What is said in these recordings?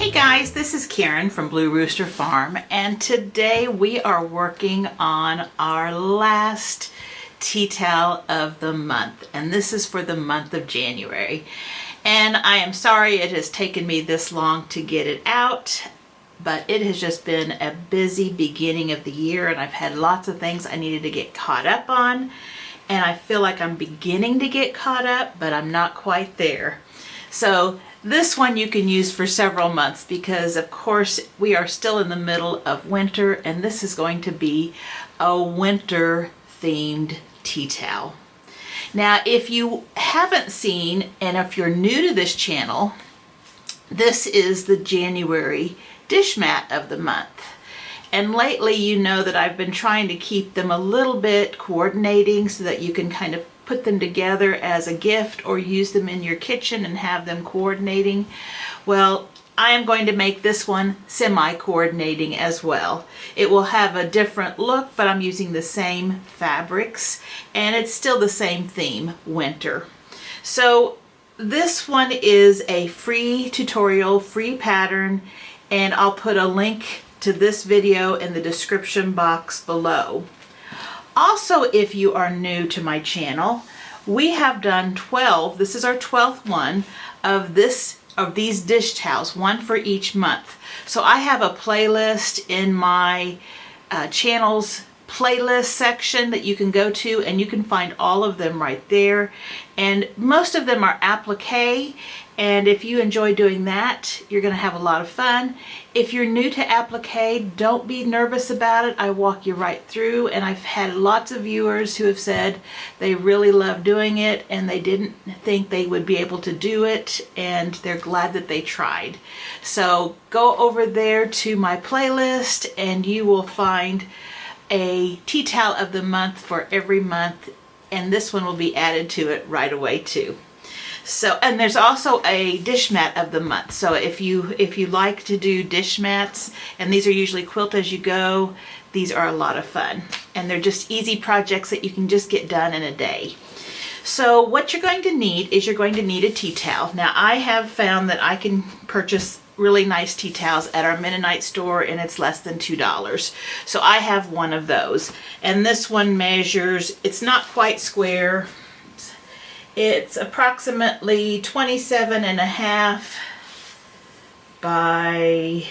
Hey guys, this is Karen from Blue Rooster Farm, and today we are working on our last tea towel of the month, and this is for the month of January. And I am sorry it has taken me this long to get it out, but it has just been a busy beginning of the year, and I've had lots of things I needed to get caught up on, and I feel like I'm beginning to get caught up, but I'm not quite there. So this one you can use for several months because of course we are still in the middle of winter, and this is going to be a winter themed tea towel. Now if you haven't seen, and if you're new to this channel, this is the January dish mat of the month. And lately you know that I've been trying to keep them a little bit coordinating so that you can kind of put them together as a gift or use them in your kitchen and have them coordinating. Well, I am going to make this one semi-coordinating as well. It will have a different look, but I'm using the same fabrics and it's still the same theme, winter. So this one is a free tutorial, free pattern, and I'll put a link to this video in the description box below. Also, if you are new to my channel, we have done 12, this is our 12th one of these dish towels, one for each month. So I have a playlist in my channel's playlist section that you can go to, and you can find all of them right there. And most of them are applique, and if you enjoy doing that, you're going to have a lot of fun. If you're new to applique, don't be nervous about it. I walk you right through, and I've had lots of viewers who have said they really love doing it and they didn't think they would be able to do it, and they're glad that they tried. So go over there to my playlist and you will find a tea towel of the month for every month, and this one will be added to it right away too. So, and there's also a dish mat of the month. So if you like to do dish mats, and these are usually quilt as you go, these are a lot of fun, and they're just easy projects that you can just get done in a day. So what you're going to need is you're going to need a tea towel. Now I have found that I can purchase really nice tea towels at our Mennonite store, and it's less than $2. So I have one of those, and this one measures, it's not quite square, it's approximately 27.5 by,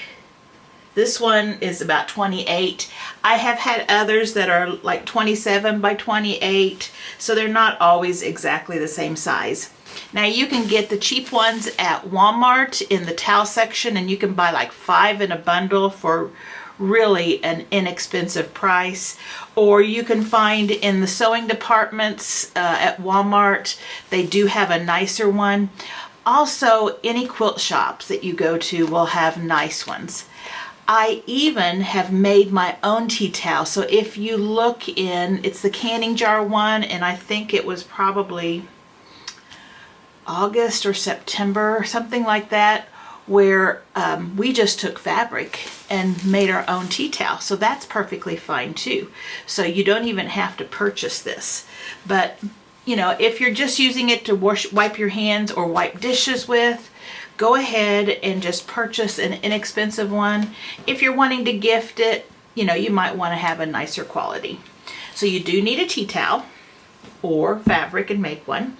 this one is about 28. I have had others that are like 27 by 28, so they're not always exactly the same size. Now you can get the cheap ones at Walmart in the towel section, and you can buy like 5 in a bundle for really an inexpensive price, or you can find in the sewing departments at Walmart, they do have a nicer one. Also, any quilt shops that you go to will have nice ones. I even have made my own tea towel. So if you look in, it's the canning jar one, and I think it was probably August or September, something like that, where we just took fabric and made our own tea towel. So that's perfectly fine too. So you don't even have to purchase this. But you know, if you're just using it to wipe your hands or wipe dishes with, go ahead and just purchase an inexpensive one. If you're wanting to gift it, you know, you might want to have a nicer quality. So you do need a tea towel or fabric and make one.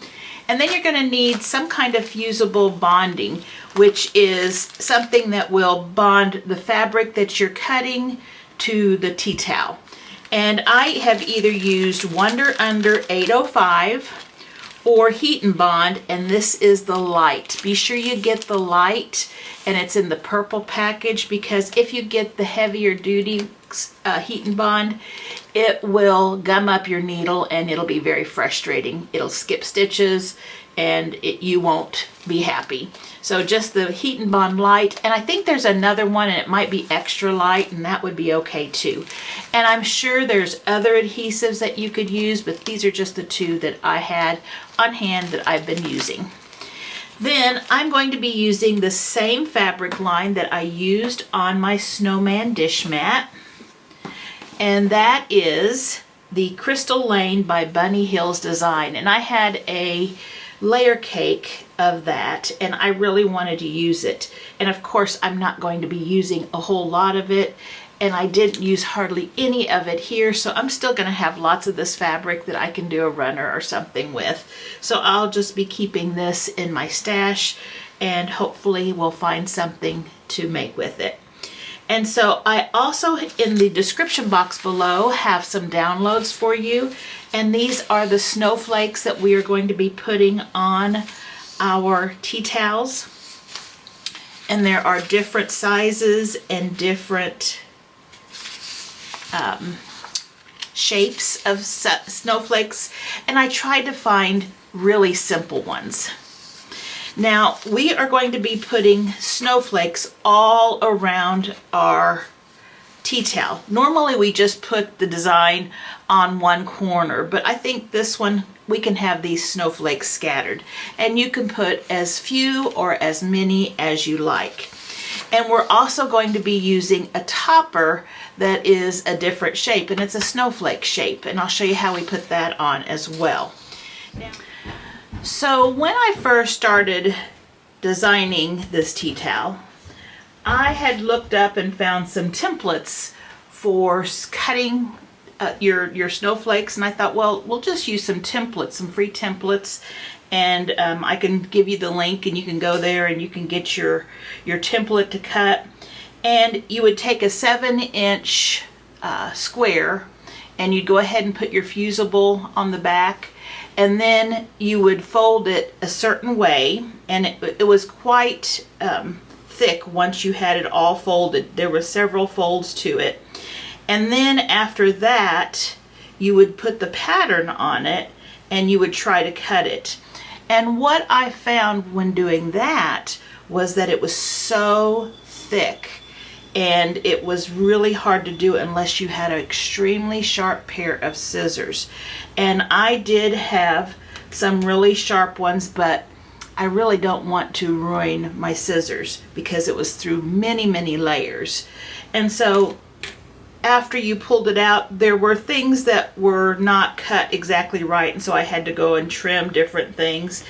And then you're going to need some kind of fusible bonding, which is something that will bond the fabric that you're cutting to the tea towel. And I have either used Wonder Under 805 or Heat and Bond, and this is the light. Be sure you get the light, and it's in the purple package, because if you get the heavier duty Heat and Bond, it will gum up your needle and it'll be very frustrating. It'll skip stitches and you won't be happy. So just the Heat and Bond light, and I think there's another one and it might be extra light, and that would be okay too. And I'm sure there's other adhesives that you could use, but these are just the two that I had on hand that I've been using. Then I'm going to be using the same fabric line that I used on my snowman dish mat, and that is the Crystal Lane by Bunny Hills Design. And I had a layer cake of that, and I really wanted to use it. And of course, I'm not going to be using a whole lot of it, and I didn't use hardly any of it here, so I'm still going to have lots of this fabric that I can do a runner or something with. So I'll just be keeping this in my stash, and hopefully we'll find something to make with it. And so I also, in the description box below, have some downloads for you. And these are the snowflakes that we are going to be putting on our tea towels. And there are different sizes and different shapes of snowflakes. And I tried to find really simple ones. Now, we are going to be putting snowflakes all around our tea towel. Normally, we just put the design on one corner, but I think this one, we can have these snowflakes scattered. And you can put as few or as many as you like. And we're also going to be using a topper that is a different shape, and it's a snowflake shape. And I'll show you how we put that on as well. Now, so when I first started designing this tea towel, I had looked up and found some templates for cutting your snowflakes, and I thought, well, we'll just use some templates, some free templates, and I can give you the link, and you can go there and you can get your template to cut. And you would take a 7-inch square, and you'd go ahead and put your fusible on the back, and then you would fold it a certain way, and it was quite thick once you had it all folded. There were several folds to it. And then after that, you would put the pattern on it, and you would try to cut it. And what I found when doing that was that it was so thick, and it was really hard to do unless you had an extremely sharp pair of scissors. And I did have some really sharp ones, but I really don't want to ruin my scissors because it was through many, many layers. And so after you pulled it out, there were things that were not cut exactly right, and so I had to go and trim different things.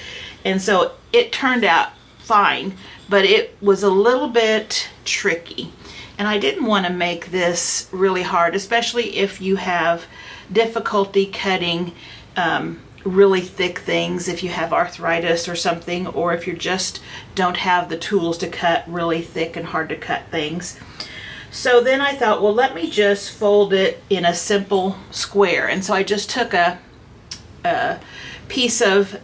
And so it turned out fine, but it was a little bit tricky. And I didn't want to make this really hard, especially if you have difficulty cutting really thick things, if you have arthritis or something, or if you just don't have the tools to cut really thick and hard to cut things. So then I thought, well, let me just fold it in a simple square. And so I just took a piece of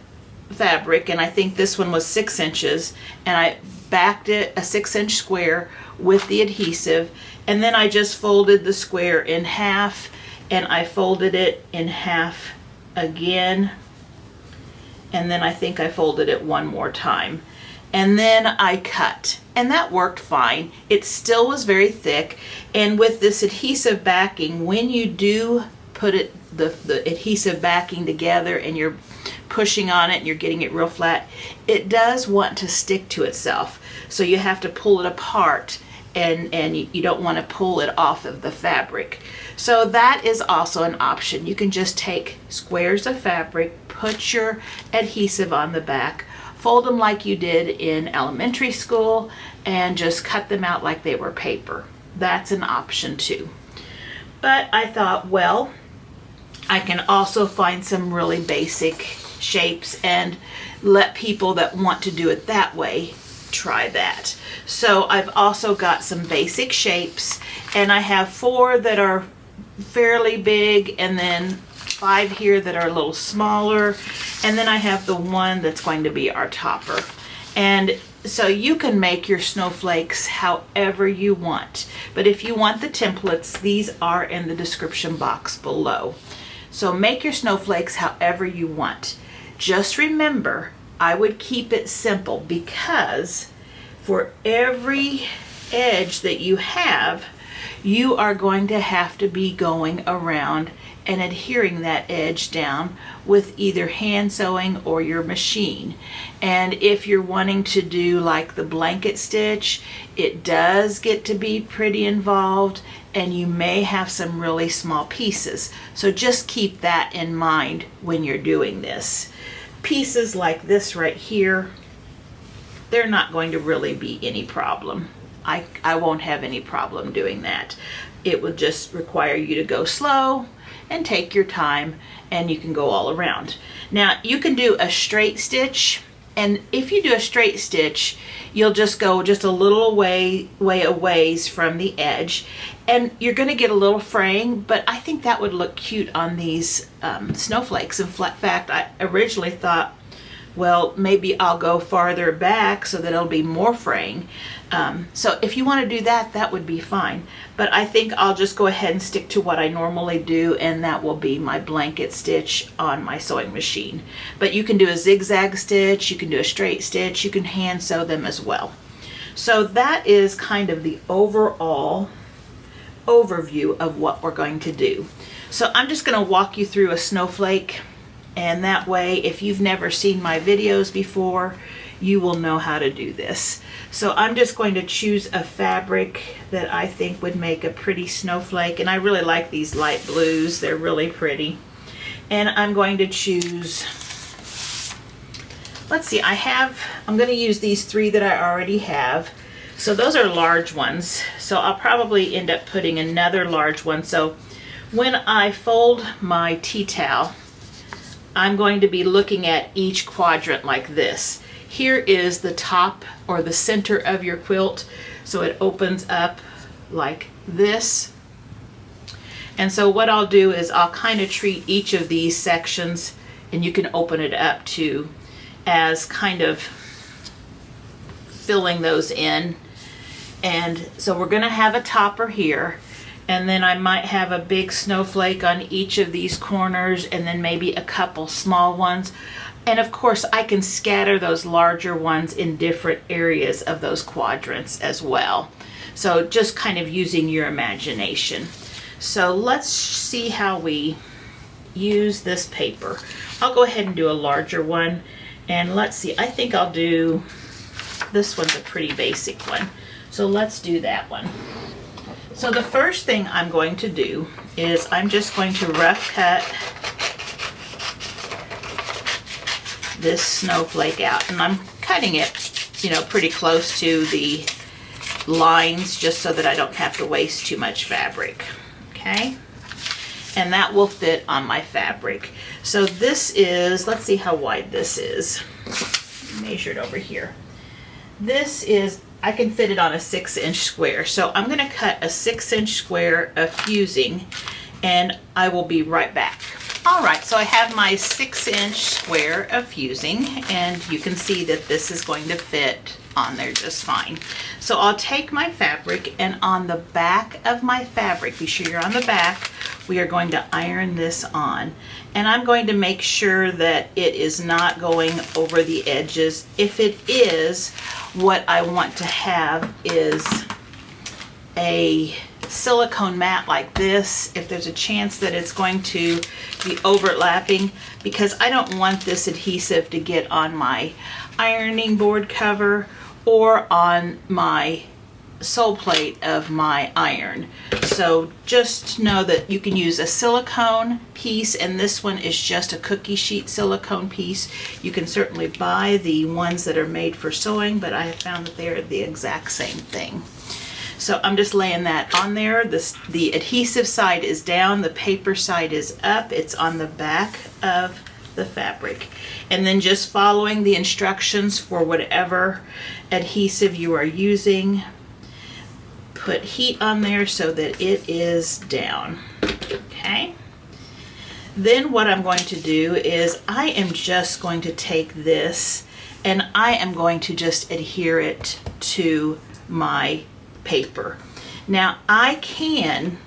fabric, and I think this one was 6 inches, and I backed it a 6-inch square with the adhesive, and then I just folded the square in half, and I folded it in half again, and then I think I folded it one more time, and then I cut, and that worked fine. It still was very thick, and with this adhesive backing, when you do put it the adhesive backing together and you're pushing on it and you're getting it real flat, it does want to stick to itself, so you have to pull it apart, and you don't want to pull it off of the fabric. So that is also an option. You can just take squares of fabric, put your adhesive on the back, fold them like you did in elementary school, and just cut them out like they were paper. That's an option too. But I thought, well, I can also find some really basic shapes and let people that want to do it that way try that. So I've also got some basic shapes, and I have 4 that are fairly big, and then 5 here that are a little smaller, and then I have the one that's going to be our topper. And so you can make your snowflakes however you want, but if you want the templates, these are in the description box below. So make your snowflakes however you want. Just remember, I would keep it simple, because for every edge that you have, you are going to have to be going around and adhering that edge down with either hand sewing or your machine. And if you're wanting to do like the blanket stitch, it does get to be pretty involved, and you may have some really small pieces. So just keep that in mind when you're doing this. pieces like this right here, they're not going to really be any problem. I won't have any problem doing that. It would just require you to go slow and take your time, and you can go all around. Now you can do a straight stitch, and if you do a straight stitch, you'll just go just a little way a ways from the edge, and you're going to get a little fraying, but I think that would look cute on these snowflakes. In fact, I originally thought, well, maybe I'll go farther back so that it'll be more fraying. So if you want to do that, that would be fine. But I think I'll just go ahead and stick to what I normally do, and that will be my blanket stitch on my sewing machine. But you can do a zigzag stitch, you can do a straight stitch, you can hand sew them as well. So that is kind of the overall overview of what we're going to do. So I'm just going to walk you through a snowflake, and that way, if you've never seen my videos before, you will know how to do this. So I'm just going to choose a fabric that I think would make a pretty snowflake, and I really like these light blues, they're really pretty. And I'm going to choose, let's see, I'm going to use these 3 that I already have. So those are large ones, so I'll probably end up putting another large one. So when I fold my tea towel, I'm going to be looking at each quadrant like this. Here is the top or the center of your quilt, so it opens up like this. And so what I'll do is I'll kind of treat each of these sections, and you can open it up too, as kind of filling those in. And so we're going to have a topper here, and then I might have a big snowflake on each of these corners, and then maybe a couple small ones. And of course I can scatter those larger ones in different areas of those quadrants as well. So just kind of using your imagination. So let's see how we use this paper. I'll go ahead and do a larger one, and let's see, I think I'll do, this one's a pretty basic one. So let's do that one. So the first thing I'm going to do is I'm just going to rough cut this snowflake out, and I'm cutting it, you know, pretty close to the lines just so that I don't have to waste too much fabric. Okay, and that will fit on my fabric. So this is, let's see how wide this is. Measured over here. This is, I can fit it on a 6-inch square. So I'm going to cut a 6-inch square of fusing, and I will be right back. All right, so I have my 6-inch square of fusing, and you can see that this is going to fit on there just fine. So I'll take my fabric, and on the back of my fabric, be sure you're on the back, we are going to iron this on. And I'm going to make sure that it is not going over the edges. If it is, what I want to have is a silicone mat like this, if there's a chance that it's going to be overlapping, because I don't want this adhesive to get on my ironing board cover or on my sole plate of my iron. So just know that you can use a silicone piece, and this one is just a cookie sheet silicone piece. You can certainly buy the ones that are made for sewing, but I have found that they're the exact same thing. So I'm just laying that on there. The adhesive side is down, the paper side is up. It's on the back of the fabric. And then just following the instructions for whatever adhesive you are using. Put heat on there so that it is down. Okay. Then what I'm going to do is I am just going to take this and I am going to just adhere it to my paper. Now I can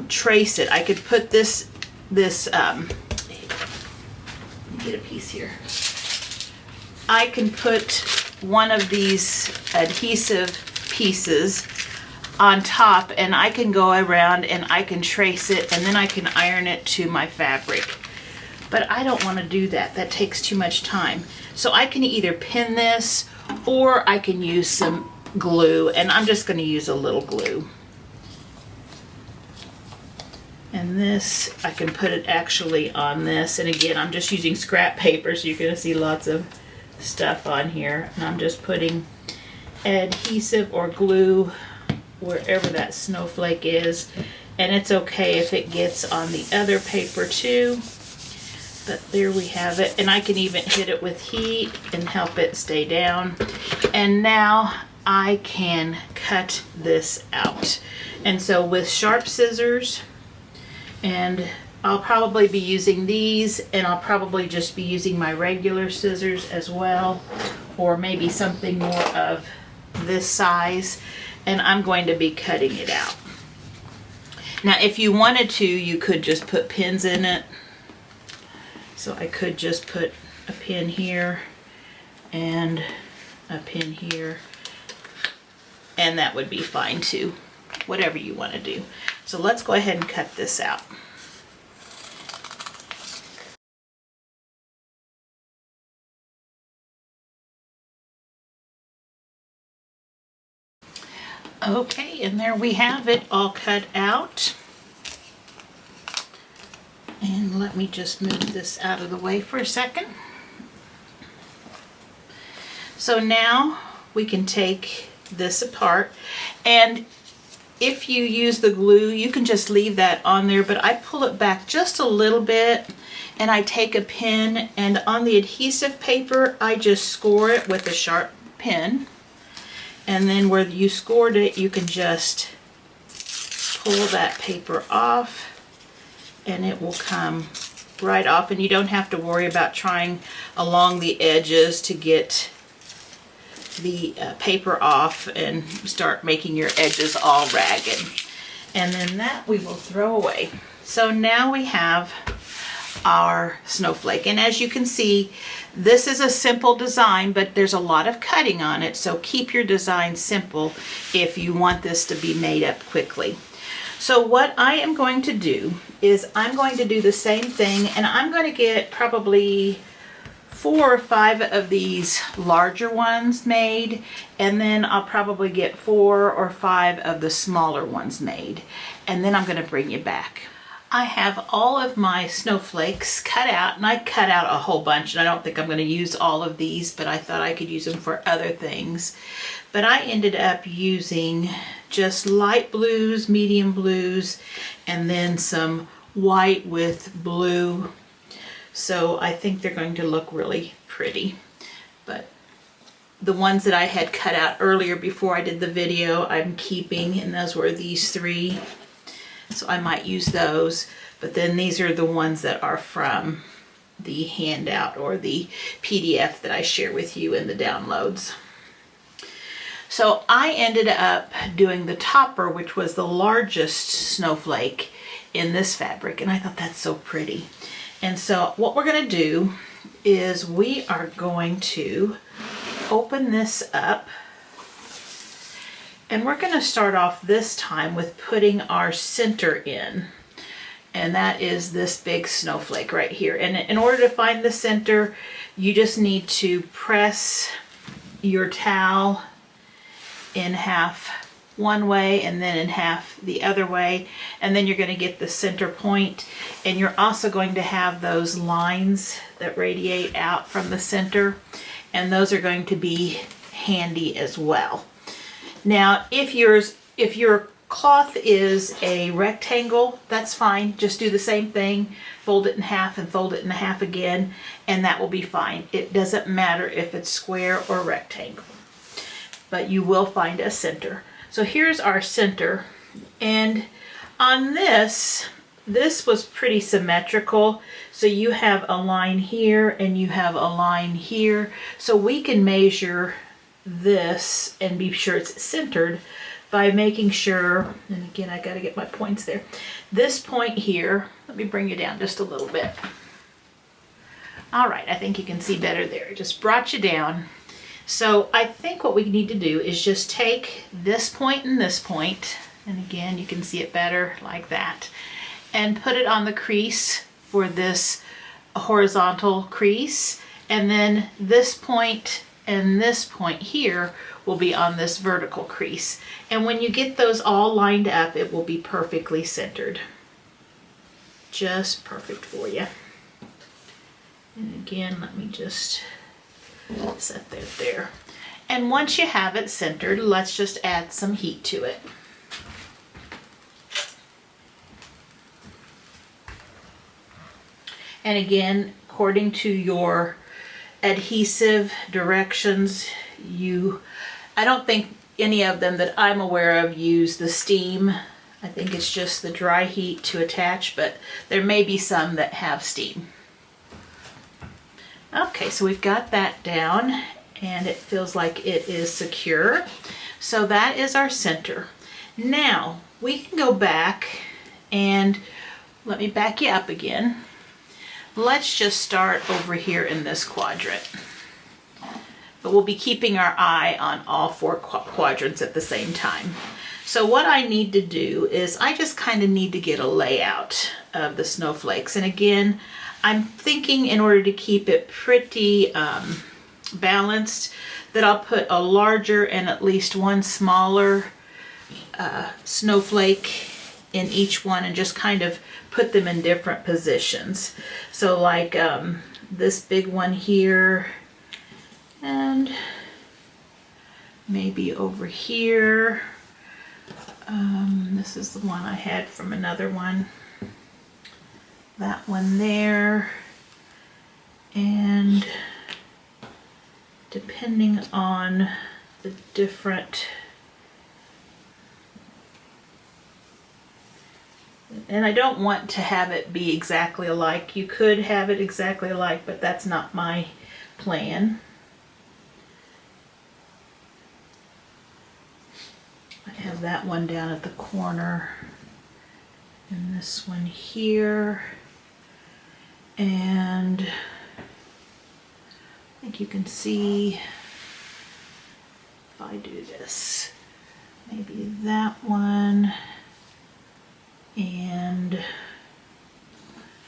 trace it. I could put this let me get a piece here. I can put one of these adhesive pieces on top, and I can go around and I can trace it, and then I can iron it to my fabric. But I don't want to do that. That takes too much time. So I can either pin this or I can use some glue, and I'm just going to use a little glue. And this, I can put it actually on this. And again, I'm just using scrap paper, so you're going to see lots of stuff on here. And I'm just putting adhesive or glue wherever that snowflake is. And it's okay if it gets on the other paper too. But there we have it. And I can even hit it with heat and help it stay down. And now I can cut this out. And so with sharp scissors, and I'll probably be using these, and I'll probably just be using my regular scissors as well, or maybe something more of this size, and I'm going to be cutting it out. Now if you wanted to, you could just put pins in it. So I could just put a pin here and a pin here, and that would be fine too, whatever you want to do. So let's go ahead and cut this out. Okay, and there we have it all cut out. And let me just move this out of the way for a second. So now we can take this apart, and if you use the glue, you can just leave that on there, but I pull it back just a little bit, and I take a pin, and on the adhesive paper, I just score it with a sharp pin. And then where you scored it, you can just pull that paper off, and it will come right off, and you don't have to worry about trying along the edges to get the paper off and start making your edges all ragged. And then that we will throw away. So now we have our snowflake, and as you can see, this is a simple design, but there's a lot of cutting on it, so keep your design simple if you want this to be made up quickly. So what I am going to do is I'm going to do the same thing, and I'm going to get probably 4 or 5 of these larger ones made, and then I'll probably get 4 or 5 of the smaller ones made, and then I'm going to bring you back. I have all of my snowflakes cut out, and I cut out a whole bunch, and I don't think I'm going to use all of these, but I thought I could use them for other things. But I ended up using just light blues, medium blues, and then some white with blue. So I think they're going to look really pretty. But the ones that I had cut out earlier before I did the video, I'm keeping, and those were these 3. So I might use those. But then these are the ones that are from the handout or the PDF that I share with you in the downloads. So I ended up doing the topper, which was the largest snowflake in this fabric, and I thought that's so pretty. And so what we're going to do is we are going to open this up, and we're going to start off this time with putting our center in, and that is this big snowflake right here. And in order to find the center, you just need to press your towel in half one way and then in half the other way, and then you're going to get the center point. And you're also going to have those lines that radiate out from the center, and those are going to be handy as well. Now if your cloth is a rectangle, that's fine. Just do the same thing, fold it in half and fold it in half again, and that will be fine. It doesn't matter if it's square or rectangle, but you will find a center. So here's our center, and on this was pretty symmetrical. So you have a line here and you have a line here. So we can measure this and be sure it's centered by making sure, and again, I got to get my points there. This point here, let me bring you down just a little bit. All right, I think you can see better there. It just brought you down. So I think what we need to do is just take this point and this point, and again, you can see it better like that, and put it on the crease for this horizontal crease, and then this point and this point here will be on this vertical crease. And when you get those all lined up, it will be perfectly centered. just perfect for you. And again, let me just set that there. And once you have it centered, let's just add some heat to it. And again, according to your adhesive directions, I don't think any of them that I'm aware of use the steam. I think it's just the dry heat to attach, but there may be some that have steam. Okay, so we've got that down and it feels like it is secure. So that is our center. Now we can go back and let me back you up again. Let's just start over here in this quadrant. But we'll be keeping our eye on all four quadrants at the same time. So what I need to do is I just kind of need to get a layout of the snowflakes. And again, I'm thinking in order to keep it pretty balanced, that I'll put a larger and at least one smaller snowflake in each one and just kind of put them in different positions. So like this big one here, and maybe over here. This is the one I had from another one. That one there. And depending on the different, and I don't want to have it be exactly alike. You could have it exactly alike, but that's not my plan. I have that one down at the corner and this one here, and I think you can see if I do this, maybe that one, and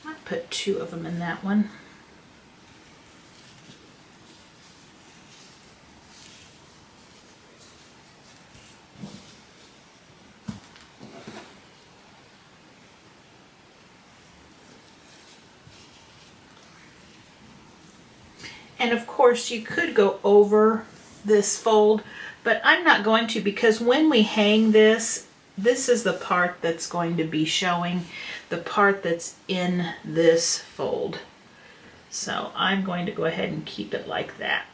I put two of them in that one. And of course you could go over this fold, but I'm not going to, because when we hang this, this is the part that's going to be showing, the part that's in this fold. So I'm going to go ahead and keep it like that.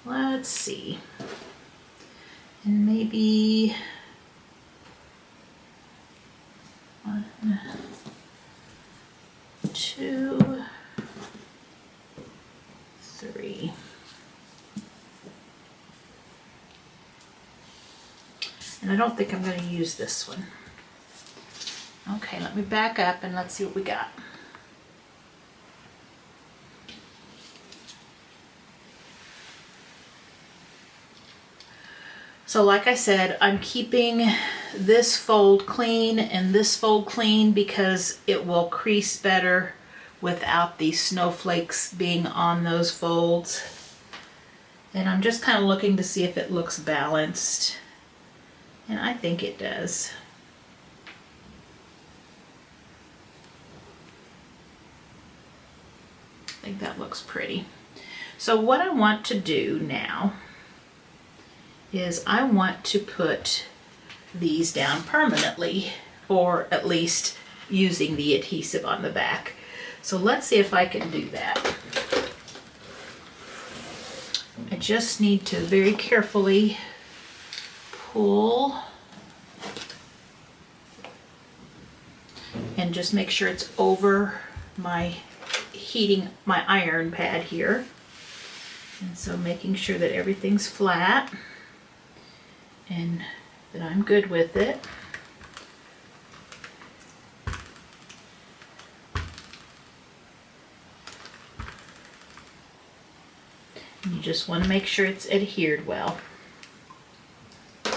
Let's see. And maybe one, two, three. And I don't think I'm going to use this one. Okay, let me back up and let's see what we got. So like I said, I'm keeping this fold clean and this fold clean because it will crease better without these snowflakes being on those folds. And I'm just kind of looking to see if it looks balanced. And I think it does. I think that looks pretty. So what I want to do now is I want to put these down permanently, or at least using the adhesive on the back. So let's see if I can do that. I just need to very carefully pull and just make sure it's over my iron pad here. And so making sure that everything's flat and that I'm good with it. And you just want to make sure it's adhered well. I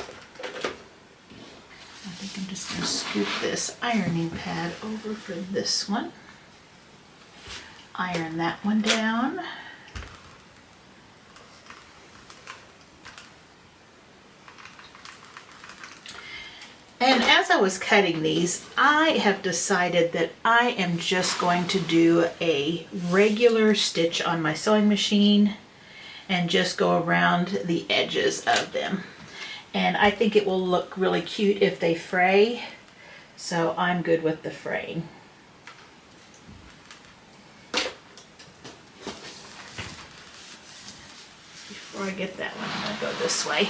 think I'm just going to scoop this ironing pad over for this one. Iron that one down. And as I was cutting these, I have decided that I am just going to do a regular stitch on my sewing machine and just go around the edges of them. And I think it will look really cute if they fray, so I'm good with the fraying. Before I get that one, I'm going to go this way.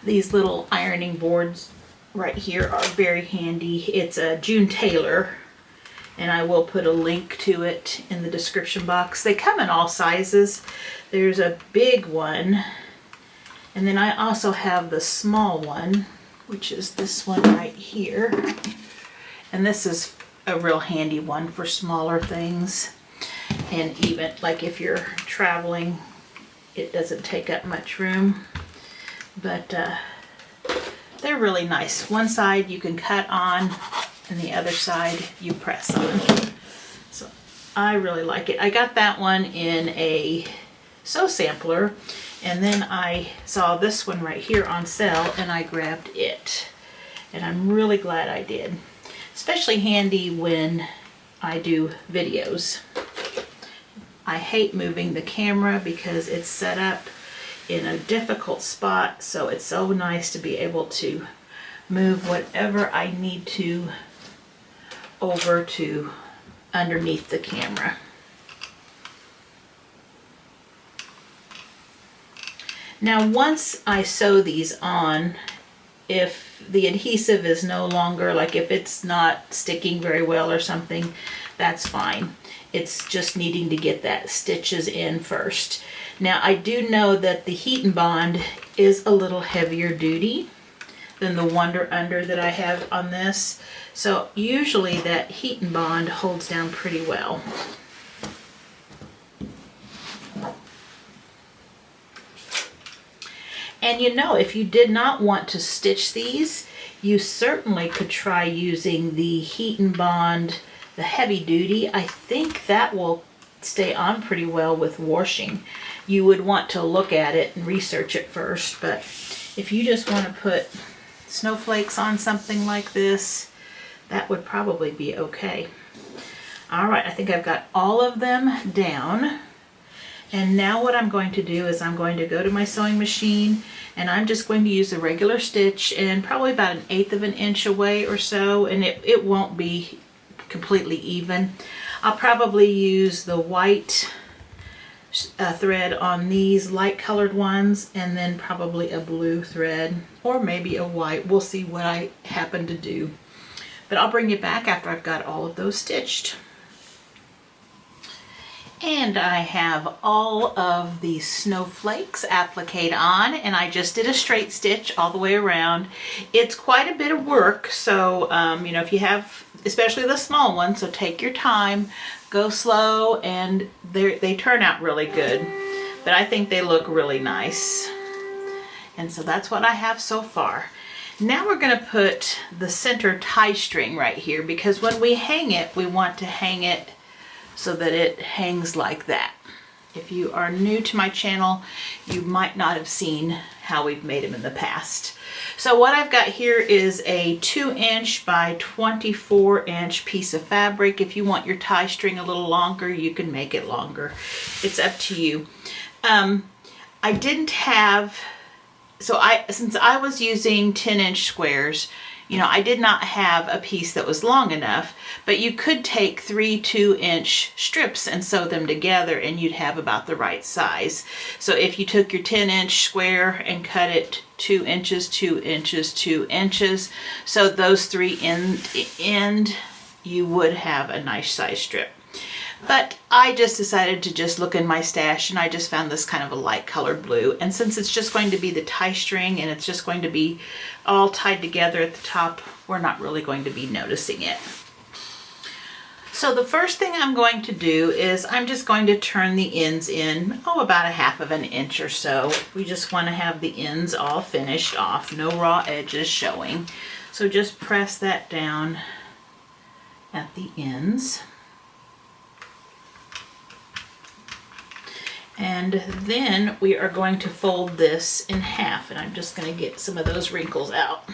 These little ironing boards right here are very handy. It's a June Taylor, and I will put a link to it in the description box. They come in all sizes. There's a big one, and then I also have the small one, which is this one right here. And this is a real handy one for smaller things. And even like if you're traveling, it doesn't take up much room. But they're really nice. One side you can cut on, and the other side you press on. So I really like it. I got that one in a sew sampler, and then I saw this one right here on sale, and I grabbed it. And I'm really glad I did. Especially handy when I do videos. I hate moving the camera because it's set up in a difficult spot, so it's so nice to be able to move whatever I need to over to underneath the camera. Now once I sew these on, if the adhesive is no longer, like if it's not sticking very well or something, that's fine. It's just needing to get that stitches in first. Now I do know that the Heat and Bond is a little heavier duty than the Wonder Under that I have on this. So usually that Heat and Bond holds down pretty well. And you know, if you did not want to stitch these, you certainly could try using the Heat and Bond, the heavy duty. I think that will stay on pretty well with washing. You would want to look at it and research it first, but if you just want to put snowflakes on something like this, that would probably be okay. All right, I think I've got all of them down. And now what I'm going to do is I'm going to go to my sewing machine, and I'm just going to use a regular stitch, and probably about 1/8 of an inch away or so, and it won't be completely even. I'll probably use the white thread on these light colored ones, and then probably a blue thread, or maybe a white. We'll see what I happen to do. But I'll bring you back after I've got all of those stitched. And I have all of the snowflakes appliqued on, and I just did a straight stitch all the way around. It's quite a bit of work, so you know, if you have, especially the small ones, so take your time, go slow, and they turn out really good. But I think they look really nice. And so that's what I have so far. Now we're going to put the center tie string right here, because when we hang it, we want to hang it so that it hangs like that. If you are new to my channel, you might not have seen how we've made them in the past. So what I've got here is a 2" by 24" piece of fabric. If you want your tie string a little longer, you can make it longer. It's up to you. I didn't have, since I was using 10" squares, you know, I did not have a piece that was long enough, but you could take 3 2" strips and sew them together, and you'd have about the right size. So if you took your 10" square and cut it 2 inches, 2 inches, 2 inches, so those 3 end, you would have a nice size strip. But I just decided to just look in my stash, and I just found this kind of a light colored blue. And since it's just going to be the tie string, and it's just going to be all tied together at the top, we're not really going to be noticing it. So the first thing I'm going to do is I'm just going to turn the ends in, about 1/2 of an inch or so. We just want to have the ends all finished off, no raw edges showing. So just press that down at the ends. And then we are going to fold this in half, and I'm just going to get some of those wrinkles out.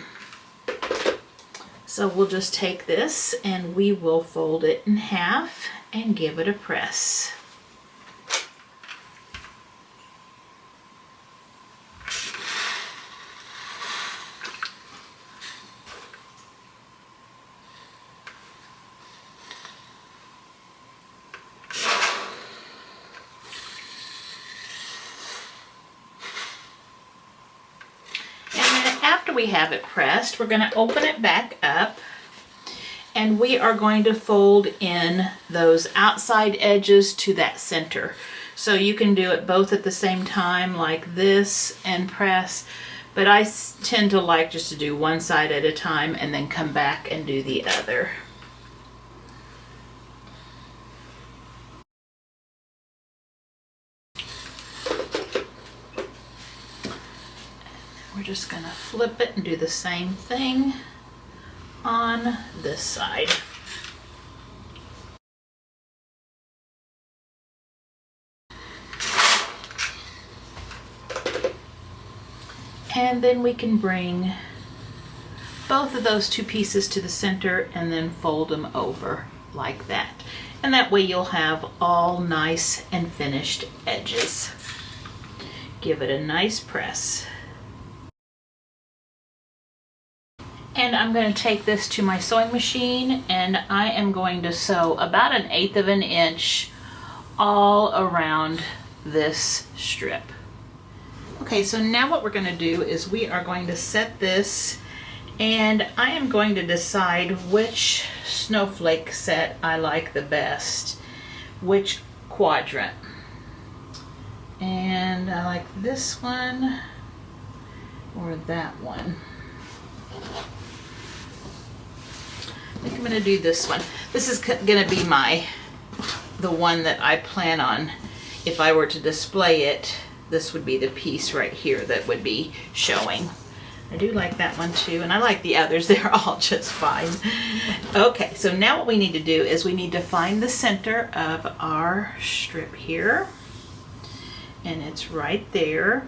So we'll just take this and we will fold it in half and give it a press. After we have it pressed, we're going to open it back up, and we are going to fold in those outside edges to that center. So you can do it both at the same time like this and press, but I tend to like just to do one side at a time and then come back and do the other. We're just going to flip it and do the same thing on this side. And then we can bring both of those two pieces to the center and then fold them over like that. And that way you'll have all nice and finished edges. Give it a nice press. And I'm going to take this to my sewing machine, and I am going to sew about 1/8 of an inch all around this strip. Okay, so now what we're going to do is we are going to set this, and I am going to decide which snowflake set I like the best, which quadrant. And I like this one or that one. I think I'm going to do this one. This is going to be the one that I plan on. If I were to display it, this would be the piece right here that would be showing. I do like that one too, and I like the others. They're all just fine. Okay, so now what we need to do is we need to find the center of our strip here, and it's right there.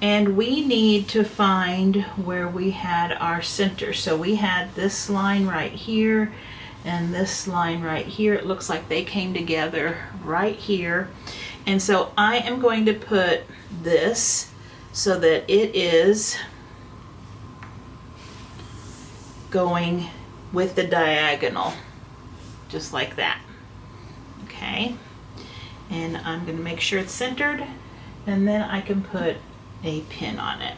And we need to find where we had our center. So we had this line right here and this line right here. It looks like they came together right here. And so I am going to put this so that it is going with the diagonal, just like that. Okay. And I'm going to make sure it's centered, and then I can put a pin on it.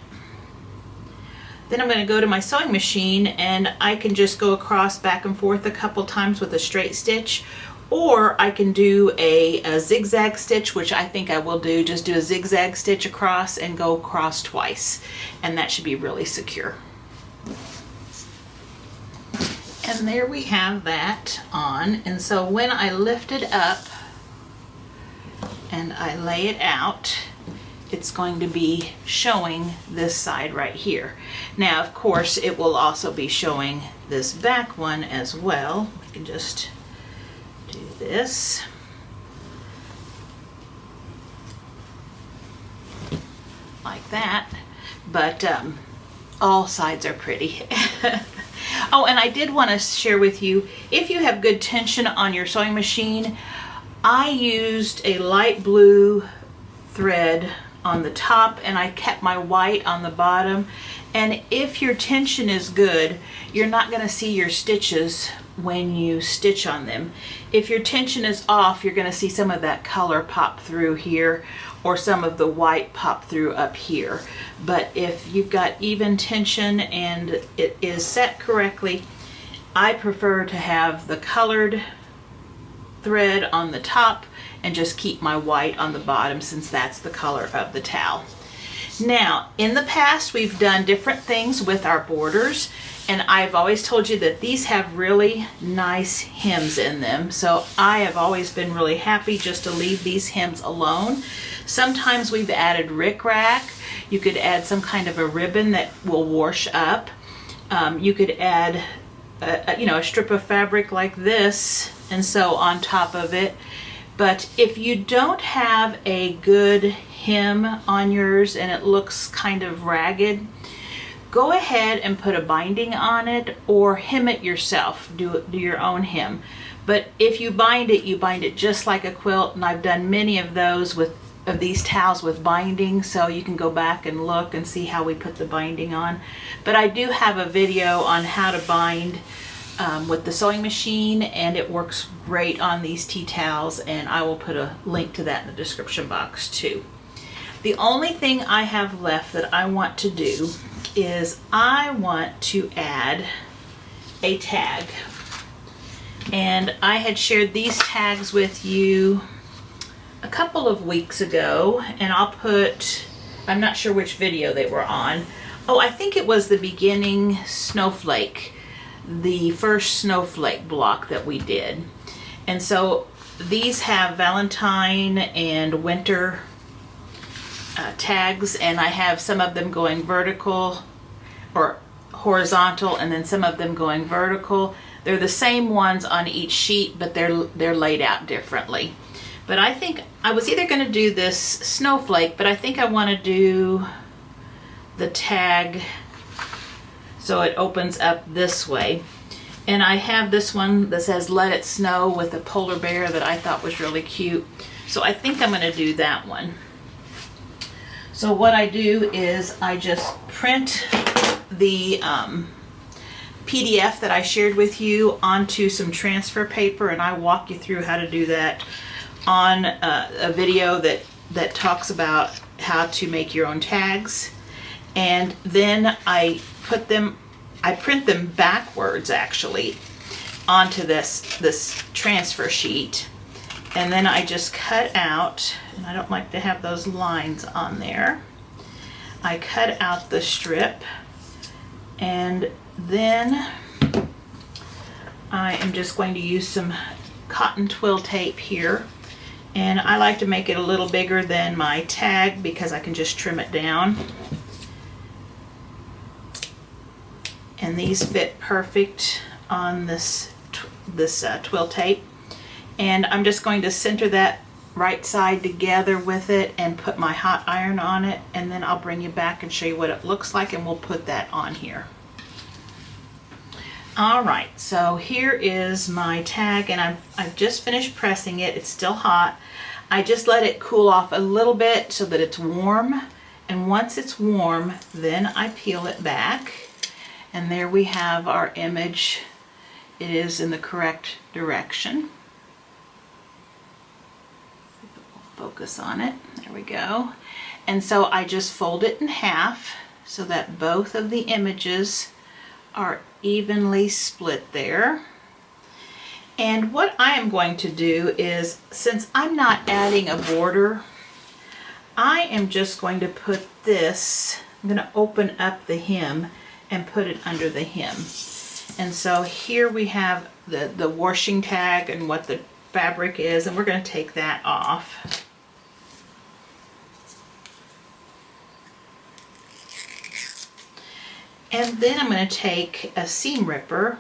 Then I'm going to go to my sewing machine, and I can just go across back and forth a couple times with a straight stitch, or I can do a zigzag stitch, which I think I will do. Just do a zigzag stitch across and go across twice, and that should be really secure. And there we have that on. And so when I lift it up and I lay it out, it's going to be showing this side right here. Now, of course, it will also be showing this back one as well. I can just do this. Like that. But all sides are pretty. Oh, and I did want to share with you, if you have good tension on your sewing machine, I used a light blue thread on the top and I kept my white on the bottom. And if your tension is good, you're not going to see your stitches when you stitch on them. If your tension is off, you're going to see some of that color pop through here, or some of the white pop through up here. But if you've got even tension and it is set correctly, I prefer to have the colored thread on the top and just keep my white on the bottom, since that's the color of the towel. Now, in the past, we've done different things with our borders, and I've always told you that these have really nice hems in them. So I have always been really happy just to leave these hems alone. Sometimes we've added rickrack. You could add some kind of a ribbon that will wash up. You could add a strip of fabric like this and sew on top of it. But if you don't have a good hem on yours and it looks kind of ragged, go ahead and put a binding on it or hem it yourself. Do your own hem. But if you bind it just like a quilt, and I've done many of those of these towels with binding, so you can go back and look and see how we put the binding on. But I do have a video on how to bind with the sewing machine, and it works great on these tea towels, and I will put a link to that in the description box too. The only thing I have left that I want to do is I want to add a tag. And I had shared these tags with you a couple of weeks ago, and I'm not sure which video they were on. Oh, I think it was the beginning Snowflake, the first Snowflake block that we did. And so these have Valentine and winter tags, and I have some of them going vertical or horizontal, and then some of them going vertical. They're the same ones on each sheet, but they're laid out differently. But I think I was either going to do this Snowflake, but I think I want to do the tag so it opens up this way. And I have this one that says Let It Snow with a polar bear that I thought was really cute. So I think I'm going to do that one. So what I do is I just print the PDF that I shared with you onto some transfer paper, and I walk you through how to do that on a video that talks about how to make your own tags. And then I print them backwards actually onto this transfer sheet, and then I just cut out, and I don't like to have those lines on there, I cut out the strip, and then I am just going to use some cotton twill tape here, and I like to make it a little bigger than my tag because I can just trim it down. And these fit perfect on this twill tape. And I'm just going to center that right side together with it and put my hot iron on it, and then I'll bring you back and show you what it looks like, and we'll put that on here. Alright, so here is my tag, and I've just finished pressing it. It's still hot. I just let it cool off a little bit so that it's warm, and once it's warm, then I peel it back. And there we have our image. It is in the correct direction. Focus on it. There we go. And so I just fold it in half so that both of the images are evenly split there. And what I am going to do is, since I'm not adding a border, I am just going to put this, I'm going to open up the hem and put it under the hem. And so here we have the washing tag and what the fabric is, and we're going to take that off. And then I'm going to take a seam ripper,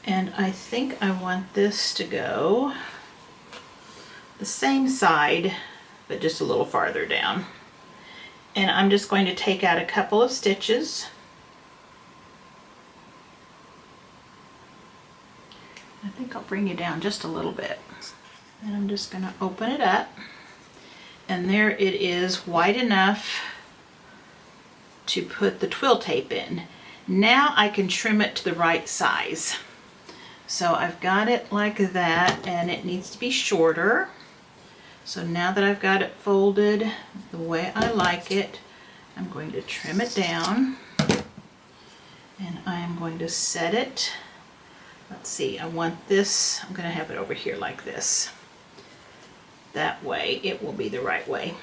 and I think I want this to go the same side, but just a little farther down. And I'm just going to take out a couple of stitches. I think I'll bring you down just a little bit. And I'm just going to open it up. And there it is, wide enough to put the twill tape in. Now I can trim it to the right size. So I've got it like that, and it needs to be shorter. So now that I've got it folded the way I like it, I'm going to trim it down, and I'm going to set it. Let's see, I want this, I'm going to have it over here like this. That way it will be the right way.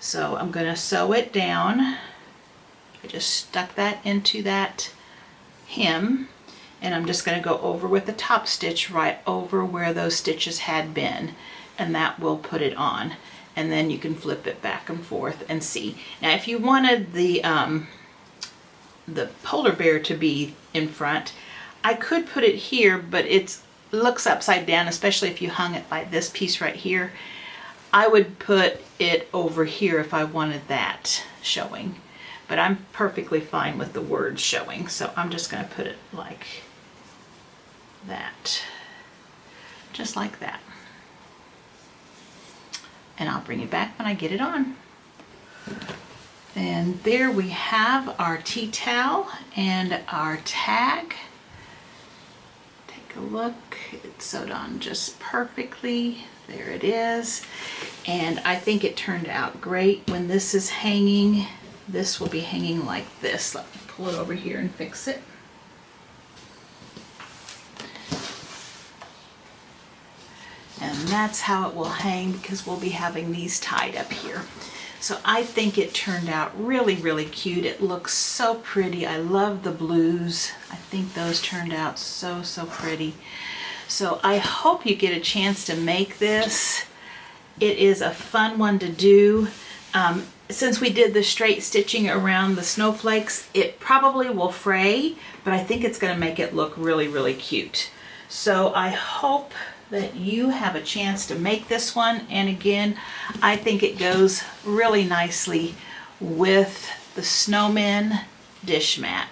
So I'm going to sew it down. I just stuck that into that hem, and I'm just going to go over with the top stitch right over where those stitches had been, and that will put it on. And then you can flip it back and forth and see. Now if you wanted the polar bear to be in front, I could put it here, but it's looks upside down, especially if you hung it by this piece right here. I would put it over here if I wanted that showing, but I'm perfectly fine with the words showing, so I'm just going to put it like that, just like that. And I'll bring it back when I get it on. And there we have our tea towel and our tag. Take a look, it's sewed on just perfectly. There it is. And I think it turned out great. When this is hanging, this will be hanging like this. Let me pull it over here and fix it. And that's how it will hang, because we'll be having these tied up here. So I think it turned out really, really cute. It looks so pretty. I love the blues. I think those turned out so, so pretty. So I hope you get a chance to make this. It is a fun one to do. Since we did the straight stitching around the snowflakes, it probably will fray, but I think it's going to make it look really, really cute. So I hope that you have a chance to make this one. And again, I think it goes really nicely with the snowman dish mat.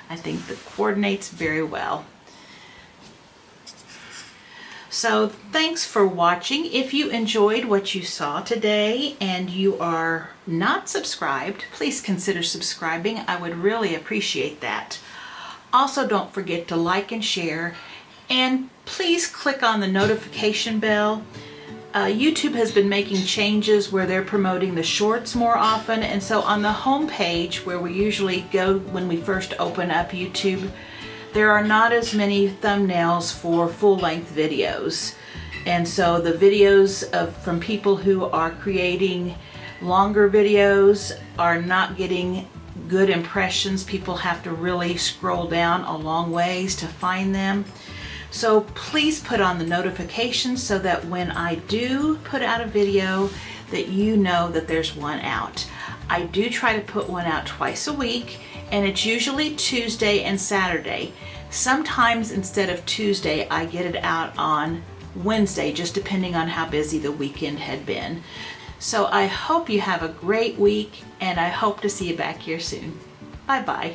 I think that coordinates very well. So thanks for watching. If you enjoyed what you saw today and you are not subscribed, please consider subscribing. I would really appreciate that. Also, don't forget to like and share, and please click on the notification bell. YouTube has been making changes where they're promoting the shorts more often, and so on the home page where we usually go when we first open up YouTube, there are not as many thumbnails for full-length videos. And so the videos from people who are creating longer videos are not getting good impressions. People have to really scroll down a long ways to find them. So please put on the notifications so that when I do put out a video, that you know that there's one out. I do try to put one out twice a week, and it's usually Tuesday and Saturday. Sometimes instead of Tuesday, I get it out on Wednesday, just depending on how busy the weekend had been. So I hope you have a great week, and I hope to see you back here soon. Bye-bye.